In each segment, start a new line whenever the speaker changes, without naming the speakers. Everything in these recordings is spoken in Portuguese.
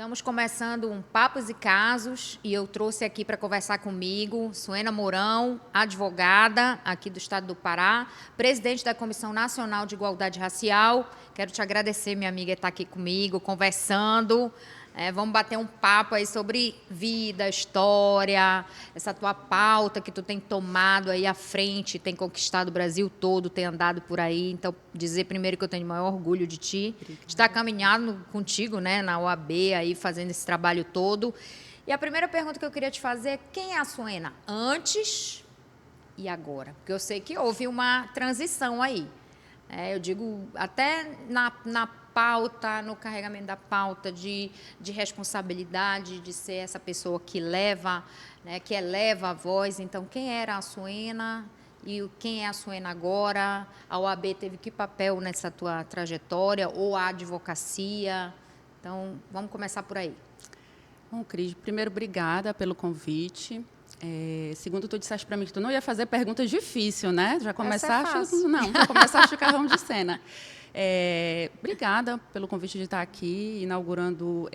Estamos começando um Papos e Casos e eu trouxe aqui para conversar comigo Suena Mourão, advogada aqui do estado do Pará, presidente da Comissão Nacional de Igualdade Racial. Quero te agradecer, minha amiga, estar aqui comigo, conversando. Vamos bater um papo aí sobre vida, história, essa tua pauta que tu tem tomado aí à frente, tem conquistado o Brasil todo, tem andado por aí. Então, dizer primeiro que eu tenho o maior orgulho de ti, de estar caminhando contigo, né, na OAB, aí fazendo esse trabalho todo. E a primeira pergunta que eu queria te fazer é: quem é a Suena antes e agora? Porque eu sei que houve uma transição aí. Eu digo, até na pauta, no carregamento da pauta de responsabilidade, de ser essa pessoa que leva, né, que eleva a voz. Então, quem era a Suena e quem é a Suena agora? A OAB teve que papel nessa tua trajetória, ou a advocacia? Então, vamos começar por aí.
Bom, Cris, primeiro, obrigada pelo convite. Segundo, tu disseste para mim que tu não ia fazer perguntas difíceis, né? Já começaste, já começaste com carrão de cena. Obrigada pelo convite de estar aqui, inaugurando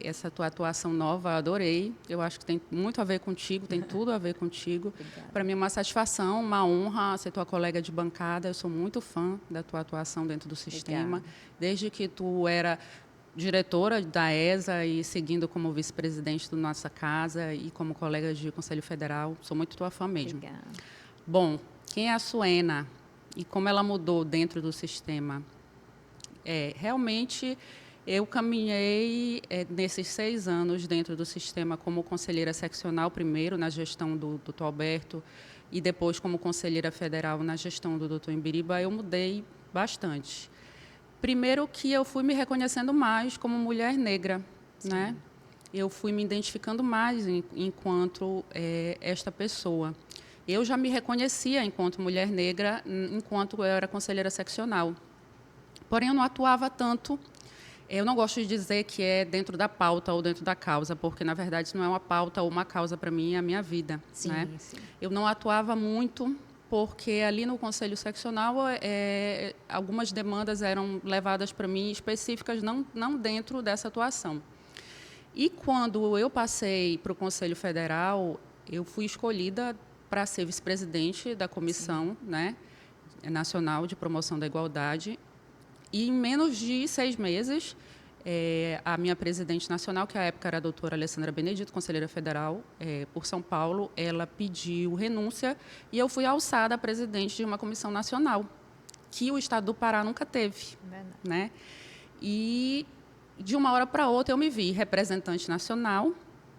essa tua atuação nova. Adorei. Eu acho que tem muito a ver contigo, tem tudo a ver contigo. Para mim é uma satisfação, uma honra ser tua colega de bancada. Eu sou muito fã da tua atuação dentro do sistema.
Obrigada.
Desde que tu era diretora da ESA e seguindo como vice-presidente da nossa casa e como colega de Conselho Federal. Sou muito tua fã mesmo.
Obrigada.
Bom, quem é a Suena e como ela mudou dentro do sistema? Realmente, eu caminhei nesses 6 anos dentro do sistema como conselheira seccional, primeiro na gestão do Dr. Alberto e depois como conselheira federal na gestão do Dr. Imbiriba. Eu mudei bastante. Primeiro que eu fui me reconhecendo mais como mulher negra, né? Eu fui me identificando mais enquanto esta pessoa. Eu já me reconhecia enquanto mulher negra, enquanto eu era conselheira seccional. Porém, eu não atuava tanto. Eu não gosto de dizer que é dentro da pauta ou dentro da causa, porque, na verdade, isso não é uma pauta ou uma causa para mim, é a minha vida.
Sim,
né?
sim.
Eu não atuava muito porque ali no Conselho Seccional algumas demandas eram levadas para mim específicas, não dentro dessa atuação. E quando eu passei para o Conselho Federal, eu fui escolhida para ser vice-presidente da Comissão, né, Nacional de Promoção da Igualdade. E em menos de 6 meses, a minha presidente nacional, que à época era a doutora Alessandra Benedito, conselheira federal por São Paulo, ela pediu renúncia e eu fui alçada a presidente de uma comissão nacional, que o estado do Pará nunca teve.
Verdade.
Né? E, de uma hora para outra, eu me vi representante nacional,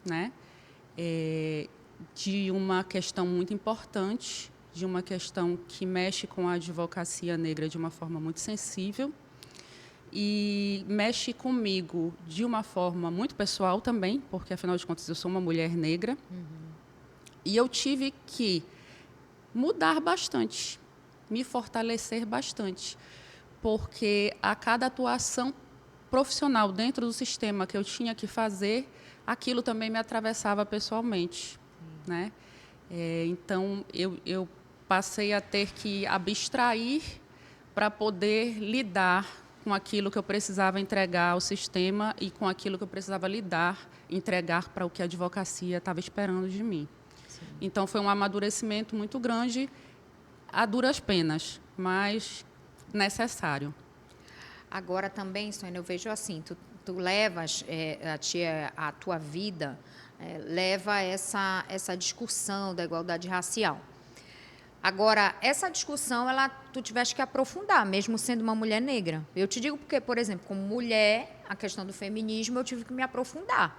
né? De uma questão muito importante, de uma questão que mexe com a advocacia negra de uma forma muito sensível e mexe comigo de uma forma muito pessoal também, porque, afinal de contas, eu sou uma mulher negra. E eu tive que mudar bastante, me fortalecer bastante, porque a cada atuação profissional dentro do sistema que eu tinha que fazer, aquilo também me atravessava pessoalmente. Né? Então, eu passei a ter que abstrair para poder lidar com aquilo que eu precisava entregar ao sistema e com aquilo que eu precisava entregar para o que a advocacia estava esperando de mim.
Sim.
Então, foi um amadurecimento muito grande, a duras penas, mas necessário.
Agora também, Sônia, eu vejo assim, tu levas a tua vida, leva essa discussão da igualdade racial. Agora, essa discussão, tu tiveste que aprofundar, mesmo sendo uma mulher negra. Eu te digo porque, por exemplo, como mulher, a questão do feminismo, eu tive que me aprofundar.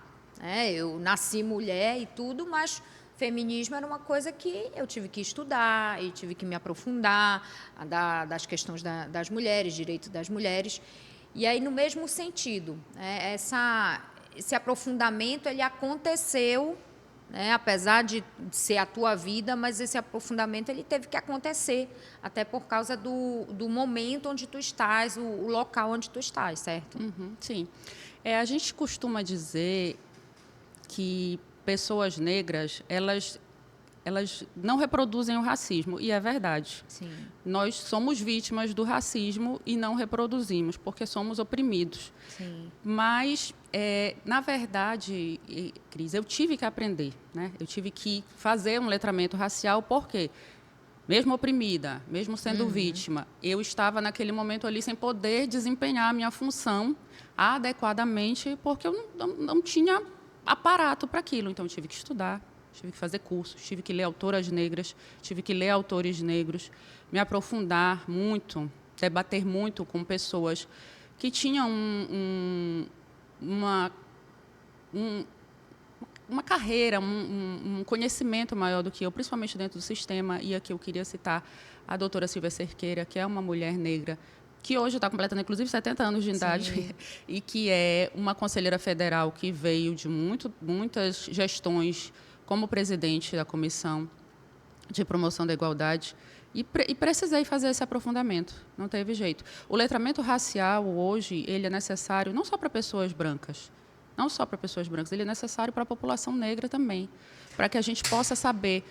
Eu nasci mulher e tudo, mas feminismo era uma coisa que eu tive que estudar e tive que me aprofundar, das questões das mulheres, direito das mulheres. E aí, no mesmo sentido, esse aprofundamento ele aconteceu, apesar de ser a tua vida, mas esse aprofundamento ele teve que acontecer, até por causa do momento onde tu estás, o local onde tu estás, certo?
Sim. A gente costuma dizer que pessoas negras, elas elas não reproduzem o racismo, e é verdade.
Sim.
Nós somos vítimas do racismo e não reproduzimos, porque somos oprimidos.
Sim.
Mas, na verdade, Cris, eu tive que aprender, né? Eu tive que fazer um letramento racial, porque, mesmo oprimida, mesmo sendo vítima, eu estava naquele momento ali sem poder desempenhar a minha função adequadamente, porque eu não tinha aparato para aquilo. Então, eu tive que estudar, tive que fazer cursos, tive que ler autoras negras, tive que ler autores negros, me aprofundar muito, debater muito com pessoas que tinham uma carreira, um conhecimento maior do que eu, principalmente dentro do sistema. E aqui eu queria citar a doutora Silvia Cerqueira, que é uma mulher negra, que hoje está completando, inclusive, 70 anos de idade, e que é uma conselheira federal que veio de muitas gestões como presidente da Comissão de Promoção da Igualdade, e precisei fazer esse aprofundamento, não teve jeito. O letramento racial, hoje, ele é necessário não só para pessoas brancas, ele é necessário para a população negra também, para que a gente possa saber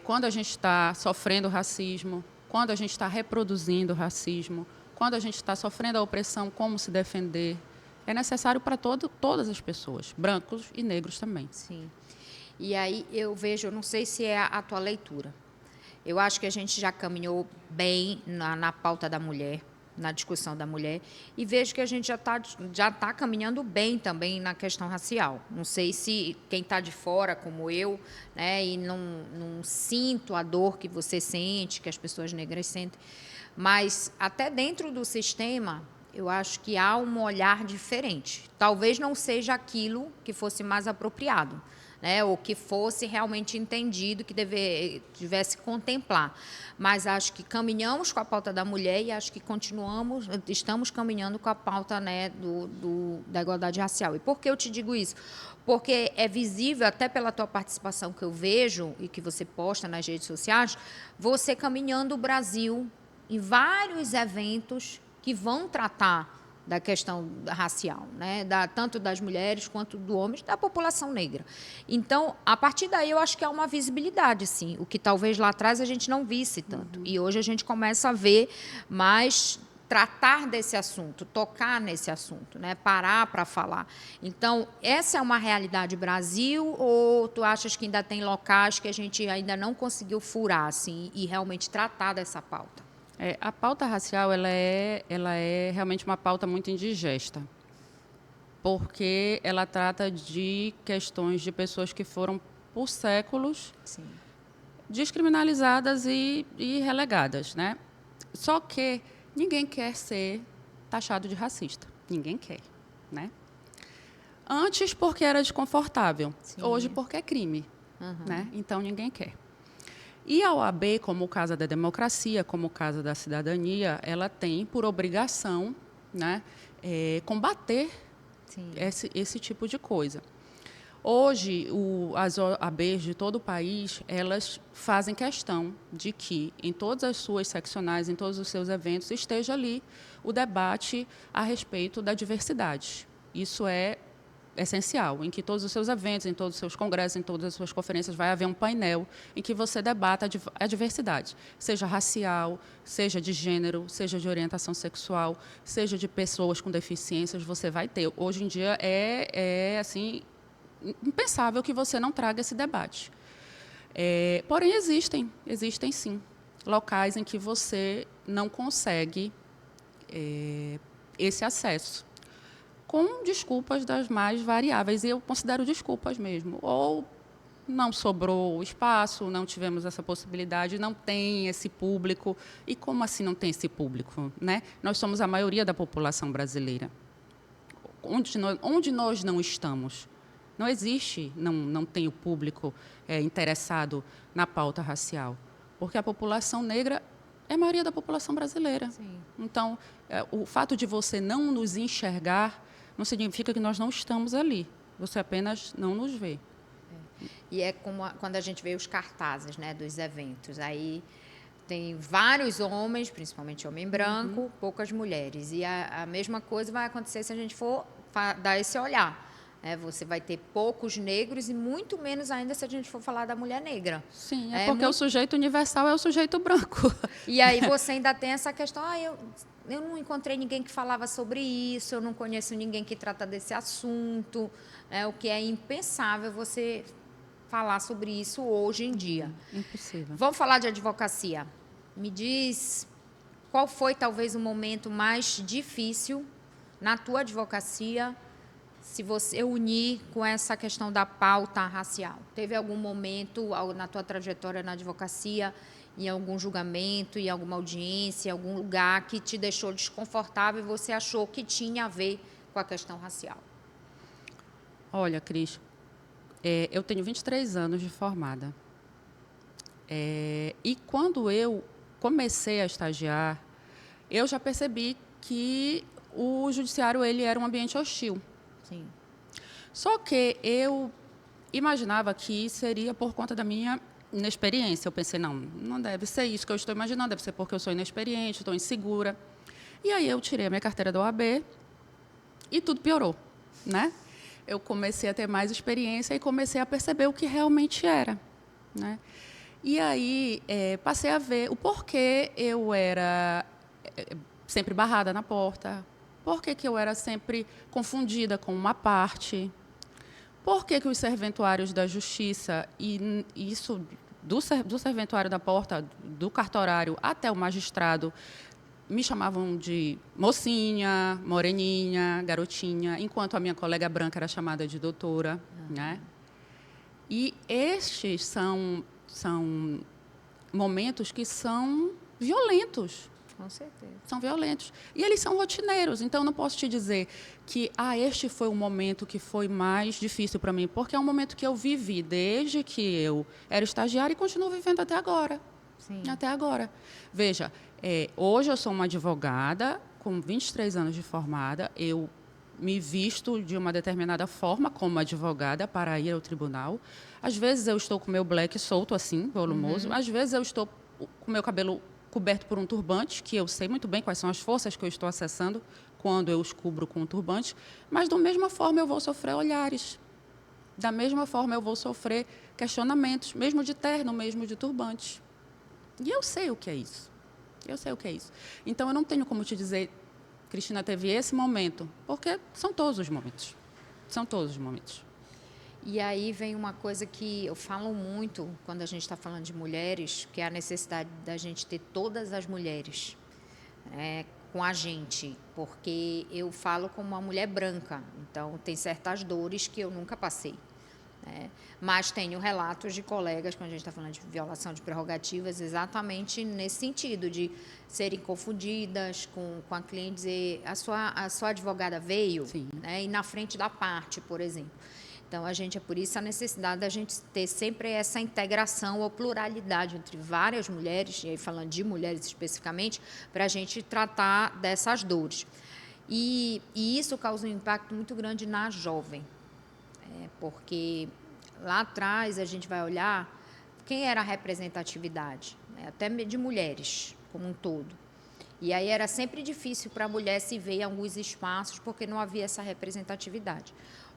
quando a gente está sofrendo racismo, quando a gente está reproduzindo racismo, quando a gente está sofrendo a opressão, como se defender. É necessário para todas as pessoas, brancos e negros também.
Sim. E aí eu vejo, eu não sei se é a tua leitura, eu acho que a gente já caminhou bem na pauta da mulher, na discussão da mulher, e vejo que a gente já tá caminhando bem também na questão racial. Não sei se quem está de fora, como eu, né, e não sinto a dor que você sente, que as pessoas negras sentem, mas até dentro do sistema, eu acho que há um olhar diferente. Talvez não seja aquilo que fosse mais apropriado, né, ou que fosse realmente entendido, que devesse contemplar. Mas acho que caminhamos com a pauta da mulher e acho que estamos caminhando com a pauta, né, da igualdade racial. E por que eu te digo isso? Porque é visível, até pela tua participação que eu vejo e que você posta nas redes sociais, você caminhando o Brasil em vários eventos que vão tratar da questão racial, né? Tanto das mulheres quanto do homem, da população negra. Então, a partir daí, eu acho que há uma visibilidade, sim, o que talvez lá atrás a gente não visse tanto. E hoje a gente começa a ver mais, tratar desse assunto, tocar nesse assunto, né? Parar para falar. Então, essa é uma realidade Brasil, ou tu achas que ainda tem locais que a gente ainda não conseguiu furar, assim, e realmente tratar dessa pauta?
A pauta racial ela é realmente uma pauta muito indigesta, porque ela trata de questões de pessoas que foram, por séculos,
Sim.
descriminalizadas e relegadas, né? Só que ninguém quer ser taxado de racista. Ninguém quer, né? Antes, porque era desconfortável.
Sim.
Hoje, porque é crime. Né? Então, ninguém quer. E a OAB, como Casa da Democracia, como Casa da Cidadania, ela tem por obrigação, né, combater esse tipo de coisa. Hoje, as OABs de todo o país, elas fazem questão de que, em todas as suas seccionais, em todos os seus eventos, esteja ali o debate a respeito da diversidade. Isso é essencial, em que todos os seus eventos, em todos os seus congressos, em todas as suas conferências, vai haver um painel em que você debata a diversidade, seja racial, seja de gênero, seja de orientação sexual, seja de pessoas com deficiências, você vai ter. Hoje em dia assim, impensável que você não traga esse debate. Porém, existem sim, locais em que você não consegue esse acesso, com desculpas das mais variáveis, e eu considero desculpas mesmo. Ou não sobrou espaço, não tivemos essa possibilidade, não tem esse público. E como assim não tem esse público, né? Nós somos a maioria da população brasileira. Onde nós não estamos? Não existe, não tem o público interessado na pauta racial, porque a população negra é a maioria da população brasileira.
Sim.
Então, o fato de você não nos enxergar não significa que nós não estamos ali. Você apenas não nos vê.
E é como quando a gente vê os cartazes, né, dos eventos. Aí tem vários homens, principalmente homem branco, poucas mulheres. E a mesma coisa vai acontecer se a gente for dar esse olhar. Você vai ter poucos negros e muito menos ainda se a gente for falar da mulher negra.
Sim, porque o sujeito universal é o sujeito branco.
E aí você ainda tem essa questão, eu não encontrei ninguém que falava sobre isso, eu não conheço ninguém que trata desse assunto, o que é impensável você falar sobre isso hoje em dia.
Impossível.
Vamos falar de advocacia. Me diz qual foi talvez o momento mais difícil na tua advocacia, se você unir com essa questão da pauta racial. Teve algum momento na tua trajetória na advocacia, em algum julgamento, em alguma audiência, em algum lugar que te deixou desconfortável e você achou que tinha a ver com a questão racial?
Olha, Cris, eu tenho 23 anos de formada. E quando eu comecei a estagiar, eu já percebi que o judiciário ele era um ambiente hostil.
Sim.
Só que eu imaginava que seria por conta da minha inexperiência. Eu pensei, não deve ser isso que eu estou imaginando, deve ser porque eu sou inexperiente, estou insegura. E aí eu tirei a minha carteira da OAB e tudo piorou, né? Eu comecei a ter mais experiência e comecei a perceber o que realmente era, né? E aí passei a ver o porquê eu era sempre barrada na porta, por que eu era sempre confundida com uma parte, por que os serventuários da justiça, e isso do serventuário da porta, do cartorário até o magistrado, me chamavam de mocinha, moreninha, garotinha, enquanto a minha colega branca era chamada de doutora. Né? E estes são momentos que são violentos.
Com certeza.
São violentos. E eles são rotineiros. Então, não posso te dizer que este foi o momento que foi mais difícil para mim, porque é um momento que eu vivi desde que eu era estagiária e continuo vivendo até agora.
Sim.
Até agora. Veja, hoje eu sou uma advogada com 23 anos de formada. Eu me visto de uma determinada forma como advogada para ir ao tribunal. Às vezes eu estou com meu black solto assim, volumoso. Às vezes eu estou com meu cabelo coberto por um turbante, que eu sei muito bem quais são as forças que eu estou acessando quando eu os cubro com um turbante, mas da mesma forma eu vou sofrer olhares, da mesma forma eu vou sofrer questionamentos, mesmo de terno, mesmo de turbante. E eu sei o que é isso. Eu sei o que é isso. Então, eu não tenho como te dizer, Cristina, teve esse momento, porque são todos os momentos. São todos os momentos.
E aí vem uma coisa que eu falo muito quando a gente está falando de mulheres, que é a necessidade da gente ter todas as mulheres com a gente, porque eu falo como uma mulher branca, então tem certas dores que eu nunca passei. Mas tenho relatos de colegas, quando a gente está falando de violação de prerrogativas, exatamente nesse sentido, de serem confundidas com a cliente, dizer a sua advogada veio, e na frente da parte, por exemplo. Então, é por isso a necessidade da gente ter sempre essa integração ou pluralidade entre várias mulheres, e aí falando de mulheres especificamente, para a gente tratar dessas dores. E isso causa um impacto muito grande na jovem, porque lá atrás a gente vai olhar quem era a representatividade, até de mulheres como um todo. E aí era sempre difícil para a mulher se ver em alguns espaços porque não havia essa representatividade.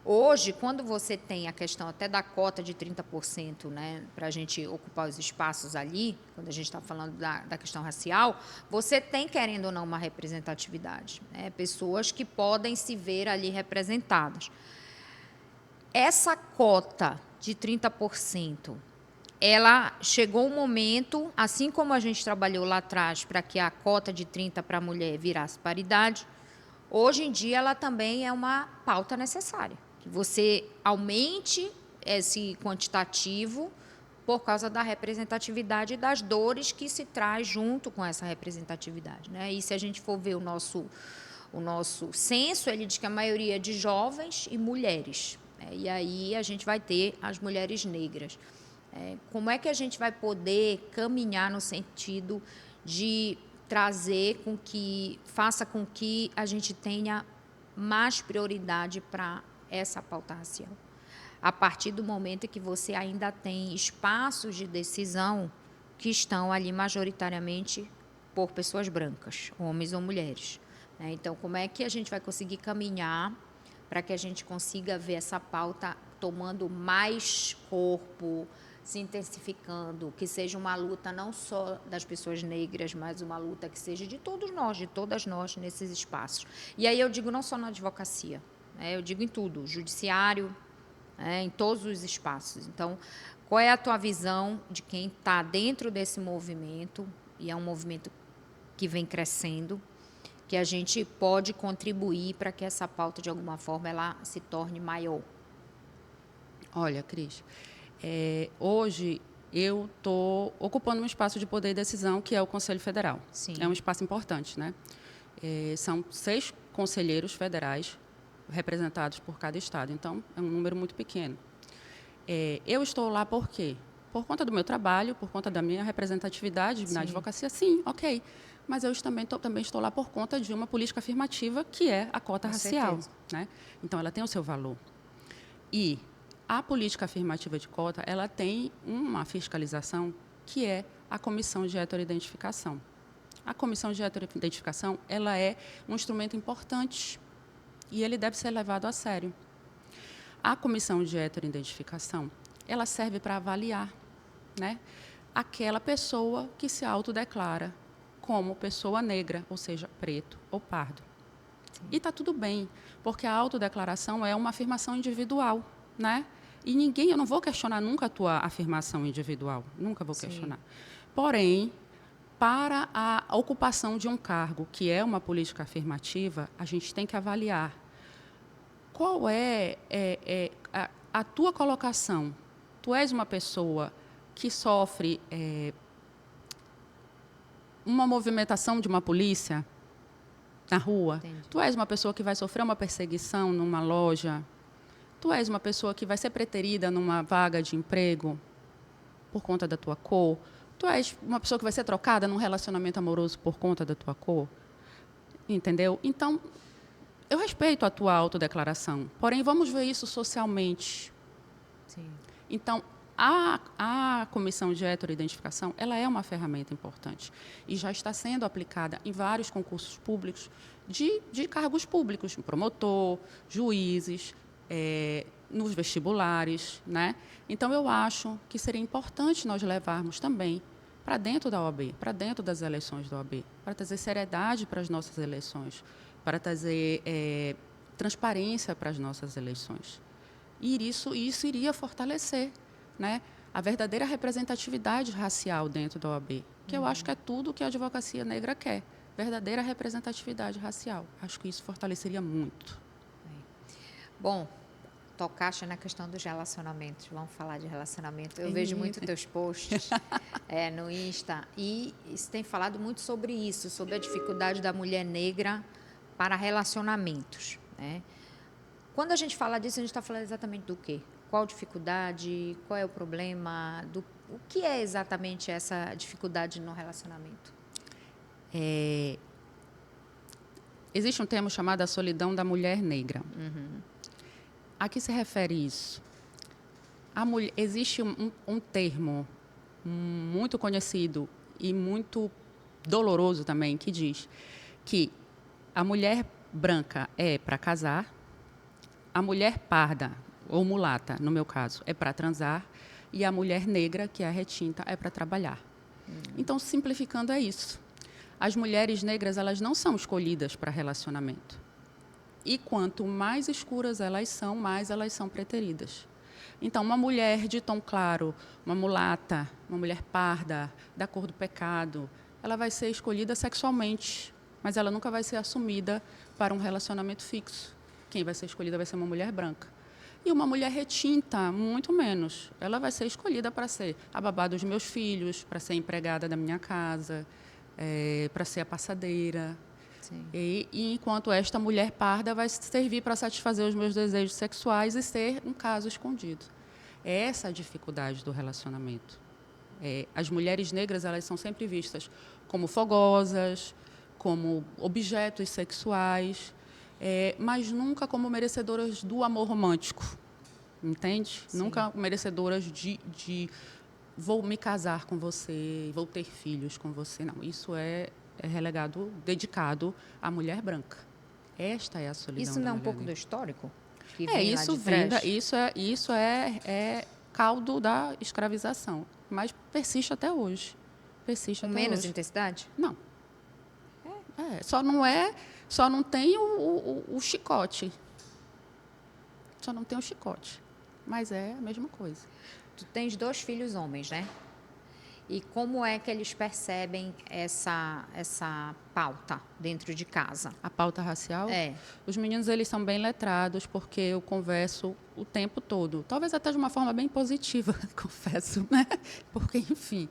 Hoje, quando você tem a questão até da cota de 30%, para a gente ocupar os espaços ali, quando a gente está falando da questão racial, você tem, querendo ou não, uma representatividade. Pessoas que podem se ver ali representadas. Essa cota de 30%, ela chegou um momento, assim como a gente trabalhou lá atrás para que a cota de 30% para a mulher virasse paridade, hoje em dia ela também é uma pauta necessária. Que você aumente esse quantitativo por causa da representatividade e das dores que se traz junto com essa representatividade. E se a gente for ver o nosso censo, ele diz que a maioria é de jovens e mulheres. E aí a gente vai ter as mulheres negras. Como é que a gente vai poder caminhar no sentido de trazer faça com que a gente tenha mais prioridade para essa pauta racial? A partir do momento em que você ainda tem espaços de decisão que estão ali majoritariamente por pessoas brancas, homens ou mulheres. Então, como é que a gente vai conseguir caminhar para que a gente consiga ver essa pauta tomando mais corpo, se intensificando, que seja uma luta não só das pessoas negras, mas uma luta que seja de todos nós, de todas nós nesses espaços. E aí eu digo não só na advocacia, né? Eu digo em tudo, judiciário, em todos os espaços. Então, qual é a tua visão de quem está dentro desse movimento, e é um movimento que vem crescendo, que a gente pode contribuir para que essa pauta, de alguma forma, ela se torne maior?
Olha, Cris, hoje eu estou ocupando um espaço de poder e decisão, que é o Conselho Federal.
Sim.
É um espaço importante, né? São 6 conselheiros federais representados por cada estado, então é um número muito pequeno. Eu estou lá por quê? Por conta do meu trabalho, por conta da minha representatividade na advocacia, sim, ok. Mas eu também estou lá por conta de uma política afirmativa, que é a cota racial, né? Então, ela tem o seu valor. E a política afirmativa de cota, ela tem uma fiscalização, que é a Comissão de Heteroidentificação. A Comissão de Heteroidentificação, ela é um instrumento importante e ele deve ser levado a sério. A Comissão de Heteroidentificação, ela serve para avaliar, né, aquela pessoa que se autodeclara como pessoa negra, ou seja, preto ou pardo. E está tudo bem, porque a autodeclaração é uma afirmação individual, né? E eu não vou questionar nunca a tua afirmação individual, nunca vou questionar. Porém, para a ocupação de um cargo, que é uma política afirmativa, a gente tem que avaliar qual é a tua colocação. Tu és uma pessoa que sofre uma movimentação de uma polícia na rua?
Entendi.
Tu és uma pessoa que vai sofrer uma perseguição numa loja? Tu és uma pessoa que vai ser preterida numa vaga de emprego por conta da tua cor? Tu és uma pessoa que vai ser trocada num relacionamento amoroso por conta da tua cor? Entendeu? Então, eu respeito a tua autodeclaração, porém, vamos ver isso socialmente.
Sim.
Então, a Comissão de Heteroidentificação, ela é uma ferramenta importante e já está sendo aplicada em vários concursos públicos de cargos públicos, promotor, juízes, nos vestibulares, né? Então, eu acho que seria importante nós levarmos também para dentro da OAB, para dentro das eleições da OAB, para trazer seriedade para as nossas eleições, para trazer transparência para as nossas eleições. E isso iria fortalecer, né, a verdadeira representatividade racial dentro da OAB, que eu acho que é tudo que a advocacia negra quer, verdadeira representatividade racial. Acho que isso fortaleceria muito.
Bom, tocaste na questão dos relacionamentos. Vamos falar de relacionamento. Eu vejo muito teus posts no Insta e você tem falado muito sobre isso, sobre a dificuldade da mulher negra para relacionamentos, né? Quando a gente fala disso, a gente está falando exatamente do quê? Qual dificuldade? Qual é o problema? O que é exatamente essa dificuldade no relacionamento?
Existe um termo chamado a solidão da mulher negra. A que se refere isso? Existe um termo muito conhecido e muito doloroso também, que diz que a mulher branca é para casar, a mulher parda, ou mulata, no meu caso, é para transar, e a mulher negra, que é a retinta, é para trabalhar. Então, simplificando, é isso. As mulheres negras, elas não são escolhidas para relacionamento. E quanto mais escuras elas são, mais elas são preteridas. Então, uma mulher de tom claro, uma mulata, uma mulher parda, da cor do pecado, ela vai ser escolhida sexualmente, mas ela nunca vai ser assumida para um relacionamento fixo. Quem vai ser escolhida vai ser uma mulher branca. E uma mulher retinta, muito menos. Ela vai ser escolhida para ser a babá dos meus filhos, para ser empregada da minha casa, para ser a passadeira. E enquanto esta mulher parda vai servir para satisfazer os meus desejos sexuais e ser um caso escondido. É essa a dificuldade do relacionamento. As mulheres negras, elas são sempre vistas como fogosas, como objetos sexuais, mas nunca como merecedoras do amor romântico, entende? Sim. Nunca merecedoras de vou me casar com você, vou ter filhos com você. Não, isso é dedicado à mulher branca. Esta é a solidão
Isso
da
não é um
mulher
pouco do
negra.
histórico? Que vem lá
Isso
de
vem,
trás?
isso é caldo da escravização, mas persiste até hoje. Persiste
Com
até
menos
hoje.
intensidade?
Não. Só não tem o chicote. Só não tem o chicote. Mas é a mesma coisa.
Tu tens 2 filhos homens, né? E como é que eles percebem essa pauta dentro de casa?
A pauta racial,
É.
os meninos eles são bem letrados porque eu converso o tempo todo. Talvez até de uma forma bem positiva, confesso, né? Porque, enfim.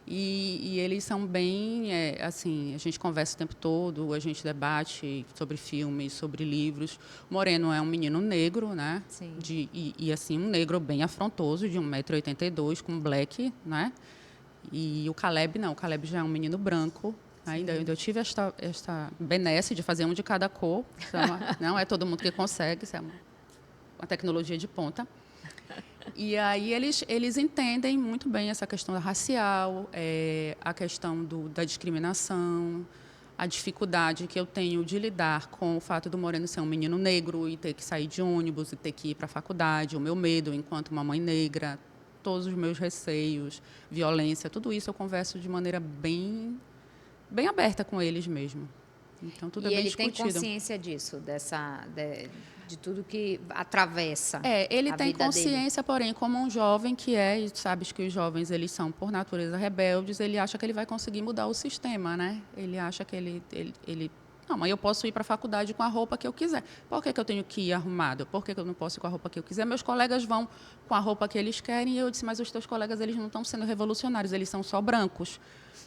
E eles são bem, assim, a gente conversa o tempo todo, a gente debate sobre filmes, sobre livros. O Moreno é um menino negro, né?
Sim.
Assim, um negro bem afrontoso, de 1,82 m, com black, né? E o Caleb não, o Caleb já é um menino branco. Ainda eu tive esta benesse de fazer um de cada cor. Não é todo mundo que consegue, isso é uma tecnologia de ponta. E aí eles entendem muito bem essa questão racial, a questão da discriminação, a dificuldade que eu tenho de lidar com o fato do Moreno ser um menino negro e ter que sair de ônibus e ter que ir para a faculdade, o meu medo enquanto uma mãe negra, todos os meus receios, violência, tudo isso eu converso de maneira bem aberta com eles mesmo. Então, tudo
E
é bem
ele tem
discutido.
consciência disso, de tudo que atravessa
Ele
a
tem
vida dele.
consciência, porém, como um jovem que e sabes que os jovens eles são, por natureza, rebeldes, ele acha que ele vai conseguir mudar o sistema, né? Ele acha que ele não, mas eu posso ir para a faculdade com a roupa que eu quiser. Por que eu tenho que ir arrumado? Por que eu não posso ir com a roupa que eu quiser? Meus colegas vão com a roupa que eles querem. E eu disse, mas os teus colegas eles não estão sendo revolucionários, eles são só brancos.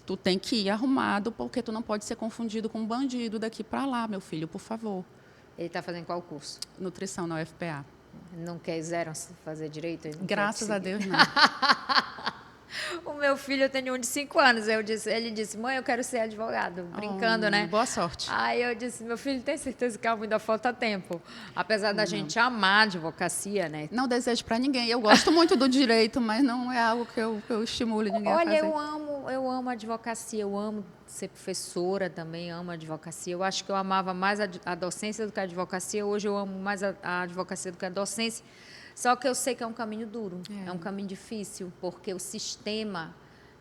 Tu tem que ir arrumado, porque tu não pode ser confundido com um bandido daqui para lá, meu filho, por favor.
Ele está fazendo qual curso?
Nutrição na UFPA.
Não quiseram fazer direito?
Graças a Deus, não.
O meu filho, eu tenho um de 5 anos. Ele disse, mãe, eu quero ser advogado. Brincando, né?
Boa sorte.
Aí eu disse, meu filho, tem certeza que ainda falta tempo? Apesar da gente amar a advocacia, né?
Não desejo para ninguém. Eu gosto muito do direito, mas não é algo que eu estimulo ninguém a fazer.
Olha, eu amo a advocacia, eu amo ser professora também, amo a advocacia. Eu acho que eu amava mais a docência do que a advocacia. Hoje eu amo mais a advocacia do que a docência. Só que eu sei que é um caminho duro, é um caminho difícil, porque o sistema,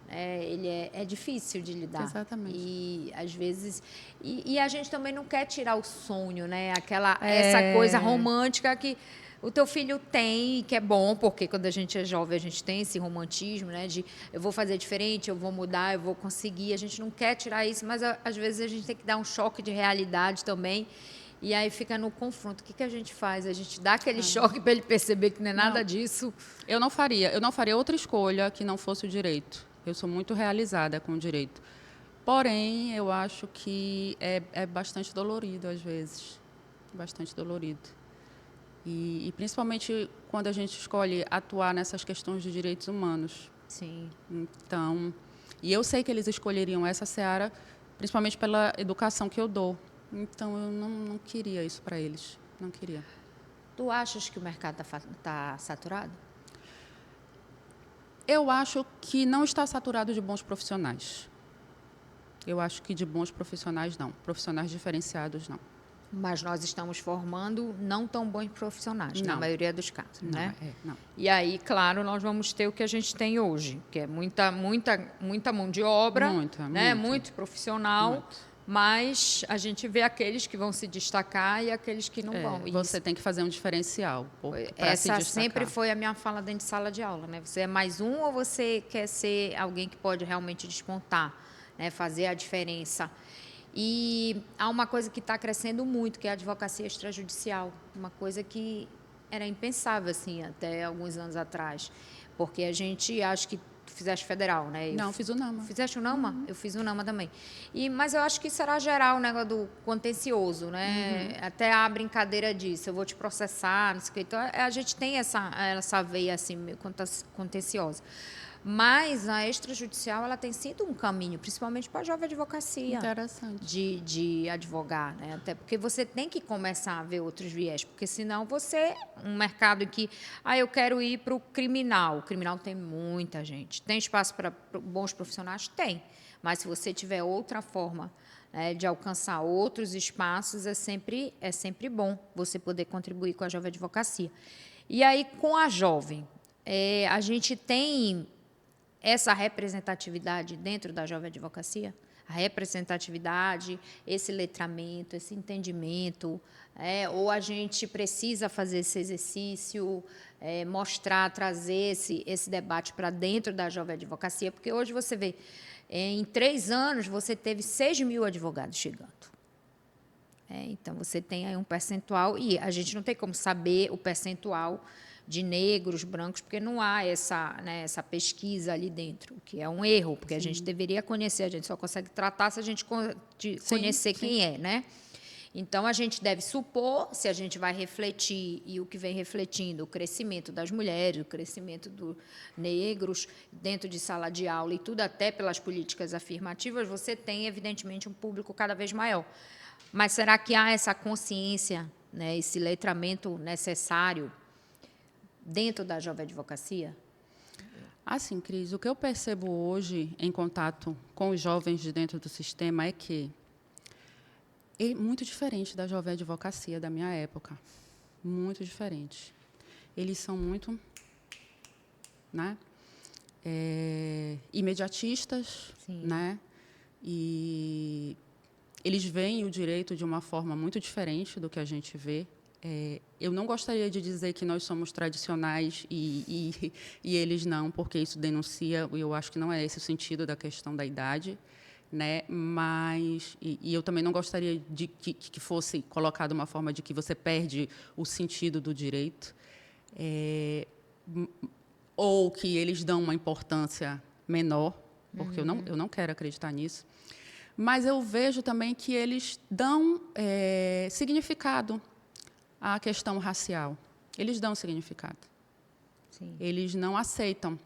ele é difícil de lidar.
Exatamente.
E, às vezes... E a gente também não quer tirar o sonho, né? Essa coisa romântica que o teu filho tem, que é bom, porque quando a gente é jovem, a gente tem esse romantismo, né? De eu vou fazer diferente, eu vou mudar, eu vou conseguir. A gente não quer tirar isso, mas às vezes a gente tem que dar um choque de realidade também. E aí fica no confronto. O que a gente faz? A gente dá aquele choque para ele perceber que não é nada disso?
Eu não faria outra escolha que não fosse o direito. Eu sou muito realizada com o direito. Porém, eu acho que é bastante dolorido, às vezes. Bastante dolorido. E principalmente quando a gente escolhe atuar nessas questões de direitos humanos.
Sim.
Então, e eu sei que eles escolheriam essa seara, principalmente pela educação que eu dou. Então, eu não queria isso para eles. Não queria.
Tu achas que o mercado está saturado?
Eu acho que não está saturado de bons profissionais. Eu acho que de bons profissionais, não. Profissionais diferenciados, não.
Mas nós estamos formando não tão bons profissionais, na maioria dos casos, né?
Não.
E aí, claro, nós vamos ter o que a gente tem hoje, que é muita mão de obra, né? Muito profissional.
Muito.
Mas a gente vê aqueles que vão se destacar e aqueles que não vão.
Você tem que fazer um diferencial para se destacar.
Essa sempre foi a minha fala dentro de sala de aula, né? Você é mais um ou você quer ser alguém que pode realmente despontar, né? Fazer a diferença. E há uma coisa que está crescendo muito, que é a advocacia extrajudicial. Uma coisa que era impensável, assim, até alguns anos atrás. Porque a gente, acho que tu fizeste federal, né?
Não, fiz o NAMA.
Fizeste o NAMA? Uhum. Eu fiz o NAMA também. Mas eu acho que será geral o negócio do contencioso, né? Uhum. Até a brincadeira disso, eu vou te processar, não sei o que. Então, a gente tem essa veia, assim, meio contenciosa. Mas a extrajudicial, ela tem sido um caminho, principalmente para a jovem advocacia.
Interessante.
De advogar, né? Até porque você tem que começar a ver outros viés, porque senão você, um mercado que, eu quero ir para o criminal. O criminal tem muita gente. Tem espaço para bons profissionais? Tem. Mas se você tiver outra forma de alcançar outros espaços, é sempre bom você poder contribuir com a Jovem Advocacia. E aí, com a Jovem, a gente tem essa representatividade dentro da Jovem Advocacia? A representatividade, esse letramento, esse entendimento, ou a gente precisa fazer esse exercício, mostrar, trazer esse debate para dentro da Jovem Advocacia, porque hoje você vê, em 3 anos, você teve 6.000 advogados chegando. Então, você tem aí um percentual, e a gente não tem como saber o percentual de negros, brancos, porque não há essa pesquisa ali dentro, que é um erro, porque a gente deveria conhecer, a gente só consegue tratar se a gente conhecer quem é, né? Então, a gente deve supor, se a gente vai refletir, e o que vem refletindo, o crescimento das mulheres, o crescimento dos negros dentro de sala de aula e tudo, até pelas políticas afirmativas, você tem, evidentemente, um público cada vez maior. Mas será que há essa consciência, né, esse letramento necessário dentro da Jovem Advocacia?
Assim, Cris, o que eu percebo hoje em contato com os jovens de dentro do sistema é que é muito diferente da Jovem Advocacia da minha época. Muito diferente. Eles são muito, né, imediatistas, né, e eles veem o direito de uma forma muito diferente do que a gente vê. Eu não gostaria de dizer que nós somos tradicionais e eles não, porque isso denuncia, e eu acho que não é esse o sentido da questão da idade, né? Mas eu também não gostaria de que fosse colocado uma forma de que você perde o sentido do direito, ou que eles dão uma importância menor, porque eu não quero acreditar nisso. Mas eu vejo também que eles dão significado à questão racial. Eles dão significado.
Sim.
Eles não aceitam.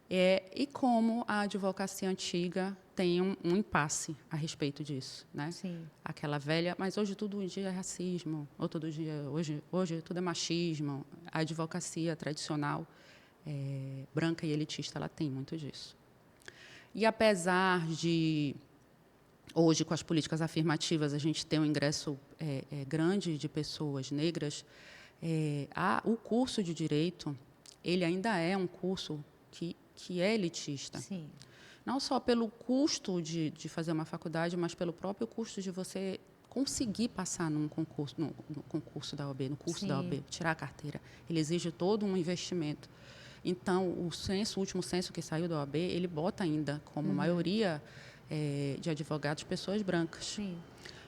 E como a advocacia antiga tem um impasse a respeito disso, né?
Sim.
Aquela velha, mas hoje todo dia é racismo, ou todo dia, hoje tudo é machismo. A advocacia tradicional, branca e elitista, ela tem muito disso. E apesar de hoje, com as políticas afirmativas, a gente tem um ingresso grande de pessoas negras, o curso de Direito, ele ainda é um curso que é elitista.
Sim.
Não só pelo custo de fazer uma faculdade, mas pelo próprio custo de você conseguir passar no concurso da OAB, no curso da OAB, tirar a carteira. Ele exige todo um investimento. Então, o último censo que saiu da OAB, ele bota ainda como maioria de advogados pessoas brancas.
Sim.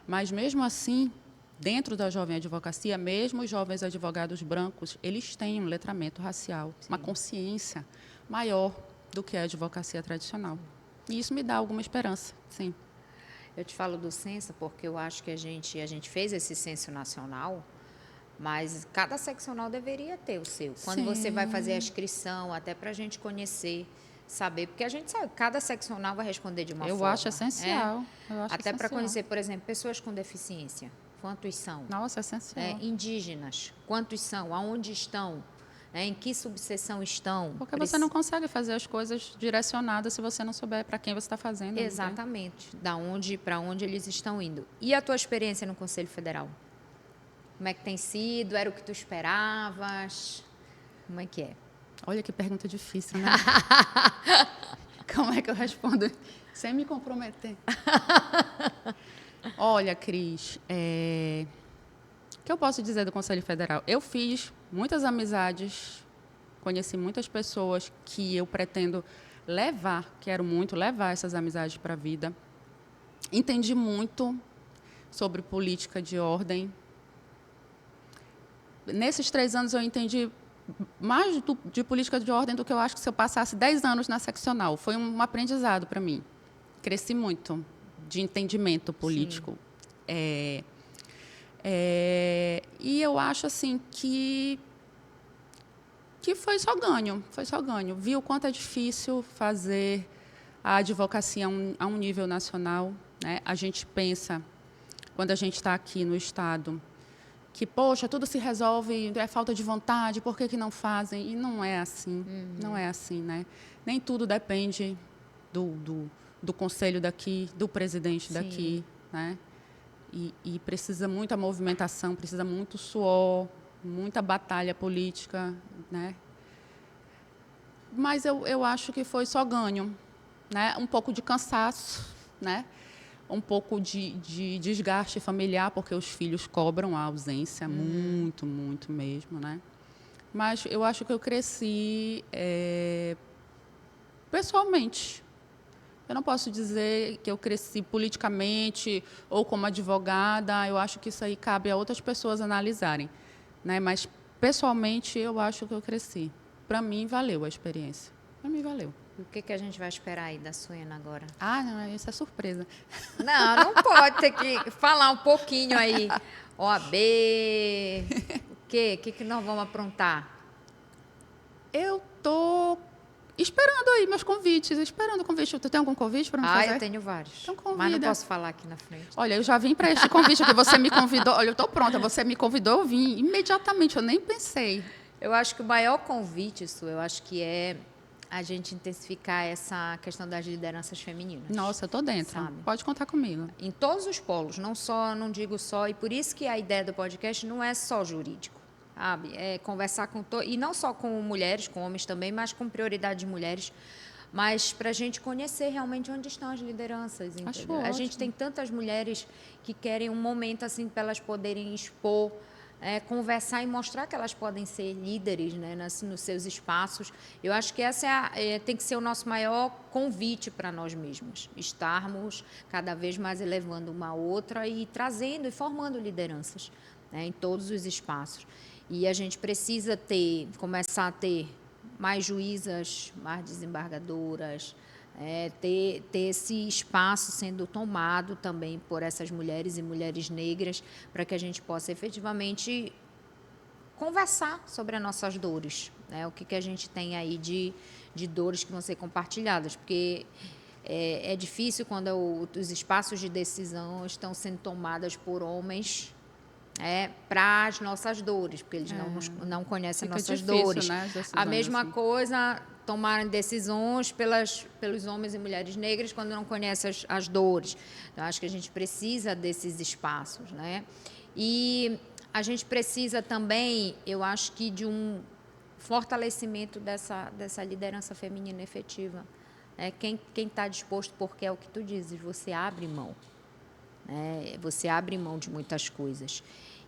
Mas, mesmo assim, dentro da Jovem Advocacia, mesmo os jovens advogados brancos, eles têm um letramento racial, uma consciência maior do que a advocacia tradicional. E isso me dá alguma esperança, sim.
Eu te falo do censo porque eu acho que a gente fez esse censo nacional, mas cada seccional deveria ter o seu. Quando você vai fazer a inscrição, até para a gente conhecer, saber, porque a gente sabe, cada seccional vai responder de uma forma.
Eu acho essencial.
Até para conhecer, por exemplo, pessoas com deficiência, quantos são?
Nossa, é essencial.
Indígenas, quantos são? Aonde estão? Em que subseção estão?
Porque você não consegue fazer as coisas direcionadas se você não souber para quem você está fazendo.
Exatamente. Para onde eles estão indo. E a tua experiência no Conselho Federal? Como é que tem sido? Era o que tu esperavas? Como é que é?
Olha que pergunta difícil, né? Como é que eu respondo sem me comprometer? Olha, Cris, o que eu posso dizer do Conselho Federal? Eu fiz muitas amizades, conheci muitas pessoas que eu pretendo quero muito levar essas amizades para a vida. Entendi muito sobre política de ordem. Nesses 3 anos eu entendi mais de política de ordem do que eu acho que se eu passasse 10 anos na seccional. Foi um aprendizado para mim. Cresci muito de entendimento político. E eu acho assim que foi só ganho. Vi o quanto é difícil fazer a advocacia a um nível nacional, né? A gente pensa, quando a gente está aqui no Estado, que, poxa, tudo se resolve, é falta de vontade, por que não fazem? E não é assim, não é assim, né? Nem tudo depende do do conselho daqui, do presidente
Sim.
daqui, né? E precisa muita movimentação, precisa muito suor, muita batalha política, né? Mas eu acho que foi só ganho, né? Um pouco de cansaço, né? Um pouco de desgaste familiar, porque os filhos cobram a ausência, muito, muito mesmo, né? Mas eu acho que eu cresci pessoalmente. Eu não posso dizer que eu cresci politicamente ou como advogada. Eu acho que isso aí cabe a outras pessoas analisarem, né? Mas, pessoalmente, eu acho que eu cresci. Para mim, valeu a experiência. Para mim, valeu.
E o que a gente vai esperar aí da Suena agora?
Ah, não, isso é surpresa.
Não, não pode ter que falar um pouquinho aí. OAB, o quê? O que nós vamos aprontar?
Eu tô esperando aí meus convites, esperando o convite. Tu tem algum convite para me fazer?
Eu tenho vários.
Então convida.
Mas não posso falar aqui na frente.
Olha, eu já vim para este convite que você me convidou. Olha, eu estou pronta. Você me convidou, eu vim imediatamente. Eu nem pensei.
Eu acho que o maior convite, eu acho que é a gente intensificar essa questão das lideranças femininas.
Nossa, eu estou dentro.
Sabe?
Pode contar comigo.
Em todos os polos, não digo só, e por isso que a ideia do podcast não é só jurídico, sabe? É conversar e não só com mulheres, com homens também, mas com prioridade de mulheres, mas para a gente conhecer realmente onde estão as lideranças, entendeu?
Acho
A
ótimo.
gente tem tantas mulheres que querem um momento assim para elas poderem expor, conversar e mostrar que elas podem ser líderes, né, nos seus espaços. Eu acho que essa tem que ser o nosso maior convite para nós mesmos, estarmos cada vez mais elevando uma outra e trazendo e formando lideranças, né, em todos os espaços. E a gente precisa começar a ter mais juízas, mais desembargadoras, ter esse espaço sendo tomado também por essas mulheres e mulheres negras, para que a gente possa efetivamente conversar sobre as nossas dores, né? O que a gente tem aí de dores que vão ser compartilhadas, porque é difícil quando os espaços de decisão estão sendo tomados por homens para as nossas dores, porque eles não conhecem
Fica
nossas
difícil,
dores.
né, as decisões,
A mesma
assim.
coisa, tomarem decisões pelos homens e mulheres negras quando não conhecem as dores. Então, acho que a gente precisa desses espaços, né? E a gente precisa também, eu acho que de um fortalecimento dessa liderança feminina efetiva. Quem está disposto, porque é o que tu dizes, você abre mão. Você abre mão de muitas coisas.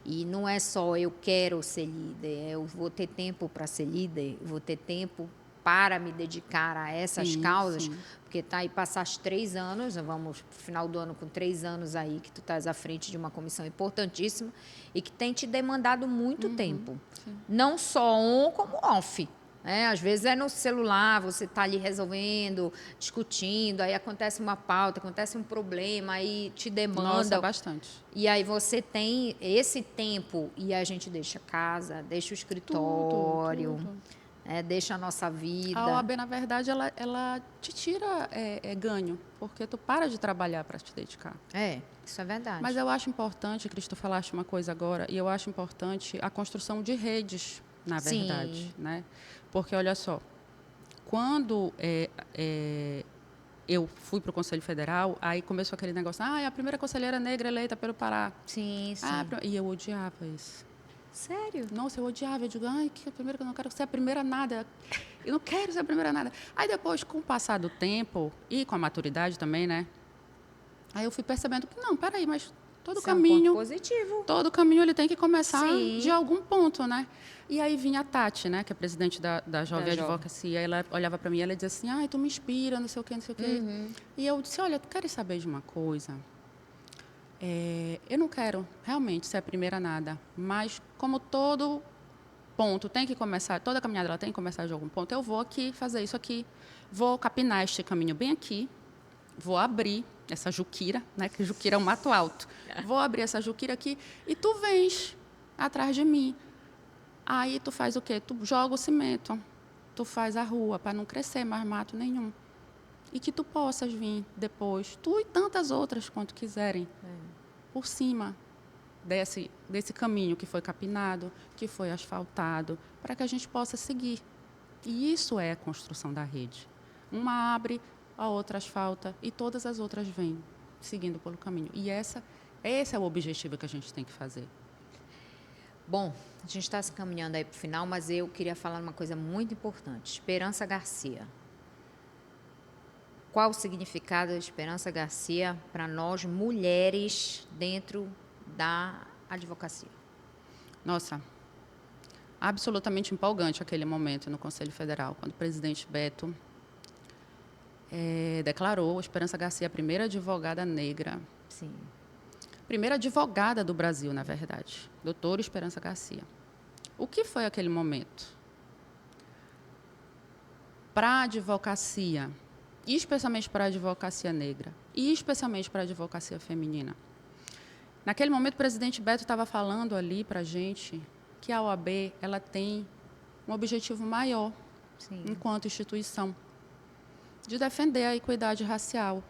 E não é só eu quero ser líder, eu vou ter tempo para ser líder, vou ter tempo para me dedicar a essas causas,
sim.
porque tá aí passaste 3 anos, vamos pro final do ano com 3 anos aí que tu estás à frente de uma comissão importantíssima e que tem te demandado muito tempo, não só on como off. Às vezes é no celular, você está ali resolvendo, discutindo, aí acontece uma pauta, acontece um problema, aí te demanda.
Nossa, bastante.
E aí você tem esse tempo e a gente deixa casa, deixa o escritório,
Tudo.
Deixa a nossa vida.
A OAB, na verdade, ela te tira ganho, porque tu para de trabalhar para te dedicar.
Isso é verdade.
Mas eu acho importante, Cris, tu falaste uma coisa agora, e eu acho importante a construção de redes, na verdade, né? Porque, olha só, quando eu fui para o Conselho Federal, aí começou aquele negócio, é a primeira conselheira negra eleita pelo Pará.
Sim.
E eu odiava isso.
Sério?
Nossa, eu odiava. Eu digo, que a primeira que eu não quero ser a primeira nada. Eu não quero ser a primeira nada. Aí depois, com o passar do tempo e com a maturidade também, né? Aí eu fui percebendo que, não, peraí, mas todo caminho...
É um ponto positivo.
Todo caminho ele tem que começar de algum ponto, né? E aí vinha a Tati, né, que é presidente da Jovem Advocacia, ela olhava para mim e ela dizia assim, tu me inspira, não sei o quê, não sei o quê. E eu disse, olha, tu queres saber de uma coisa? Eu não quero realmente ser a primeira nada, mas como todo ponto tem que começar, toda caminhada ela tem que começar de algum ponto, eu vou aqui fazer isso aqui, vou capinar este caminho bem aqui, vou abrir essa juquira, né, que juquira é um mato alto, vou abrir essa juquira aqui e tu vens atrás de mim. Aí tu faz o quê? Tu joga o cimento, tu faz a rua para não crescer mais mato nenhum. E que tu possas vir depois, tu e tantas outras quanto quiserem, por cima desse caminho que foi capinado, que foi asfaltado, para que a gente possa seguir. E isso é a construção da rede. Uma abre, a outra asfalta e todas as outras vêm seguindo pelo caminho. E esse é o objetivo que a gente tem que fazer.
Bom, a gente está se caminhando aí para o final, mas eu queria falar uma coisa muito importante. Esperança Garcia. Qual o significado da Esperança Garcia para nós, mulheres, dentro da advocacia?
Nossa, absolutamente empolgante aquele momento no Conselho Federal, quando o presidente Beto declarou Esperança Garcia a primeira advogada negra.
Sim.
Primeira advogada do Brasil, na verdade, doutora Esperança Garcia. O que foi aquele momento? Para a advocacia, e especialmente para a advocacia negra, e especialmente para a advocacia feminina. Naquele momento, o presidente Beto estava falando ali para a gente que a OAB ela tem um objetivo maior,
Sim.
enquanto instituição, de defender a equidade racial,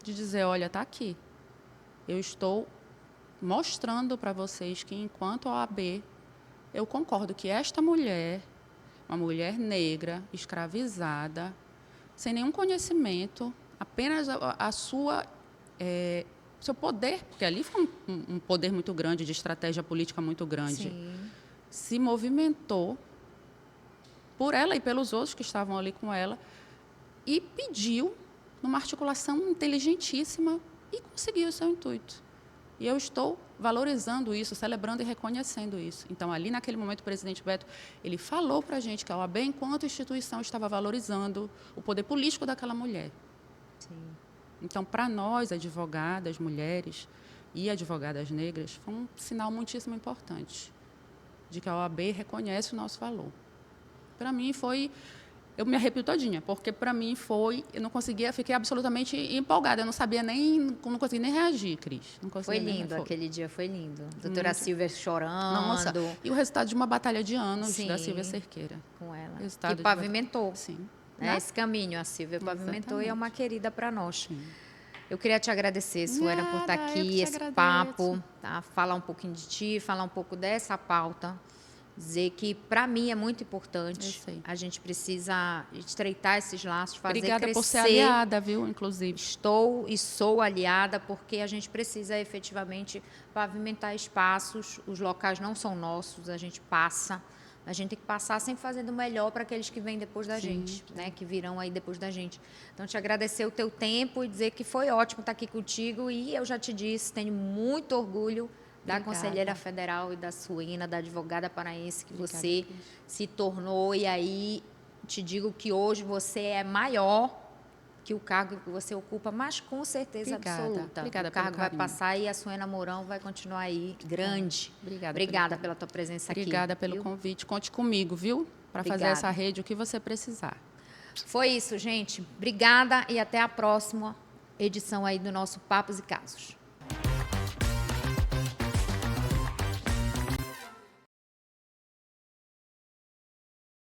de dizer, olha, está aqui. Eu estou mostrando para vocês que, enquanto OAB, eu concordo que esta mulher, uma mulher negra, escravizada, sem nenhum conhecimento, apenas a sua seu poder, porque ali foi um poder muito grande, de estratégia política muito grande,
Sim.
se movimentou por ela e pelos outros que estavam ali com ela e pediu, numa articulação inteligentíssima, e conseguiu o seu intuito. E eu estou valorizando isso, celebrando e reconhecendo isso. Então, ali naquele momento, o presidente Beto, ele falou para a gente que a OAB, enquanto instituição, estava valorizando o poder político daquela mulher.
Sim.
Então, para nós, advogadas, mulheres e advogadas negras, foi um sinal muitíssimo importante de que a OAB reconhece o nosso valor. Para mim foi... Eu me arrepio todinha, porque para mim foi... Eu não conseguia, fiquei absolutamente empolgada. Eu não sabia nem... Não conseguia nem reagir, Cris. Não
Foi
conseguia
lindo, aquele dia foi lindo. Doutora
Muito.
Silvia chorando.
Nossa, e o resultado de uma batalha de anos
Sim.
da Silvia Cerqueira.
Com ela.
Resultado
Que
de
pavimentou.
Sim.
Né, esse caminho, a Silvia pavimentou e é uma querida para nós.
Sim.
Eu queria te agradecer, Suena, por estar
Nada, eu
aqui,
que te
esse
agradeço.
papo, tá? Falar um pouquinho de ti, falar um pouco dessa pauta. Dizer que, para mim, é muito importante.
Isso aí.
A gente precisa estreitar esses laços, fazer
Obrigada
crescer.
por ser aliada, viu, inclusive.
Estou e sou aliada, porque a gente precisa efetivamente pavimentar espaços. Os locais não são nossos, a gente passa. A gente tem que passar sempre fazendo o melhor para aqueles que vêm depois da gente, né? Que virão aí depois da gente. Então, te agradecer o teu tempo e dizer que foi ótimo estar aqui contigo. E eu já te disse, tenho muito orgulho da conselheira federal e da Suena, da advogada paraense que você se tornou. E aí, te digo que hoje você é maior que o cargo que você ocupa, mas com certeza absoluta.
Obrigada
o cargo
pelo
vai
carinho.
passar e a Suena Mourão vai continuar aí grande.
Obrigada
Pela tua presença aqui.
Obrigada pelo
viu?
convite. Conte comigo, viu? Para fazer essa rede, o que você precisar.
Foi isso, gente. Obrigada e até a próxima edição aí do nosso Papos e Casos.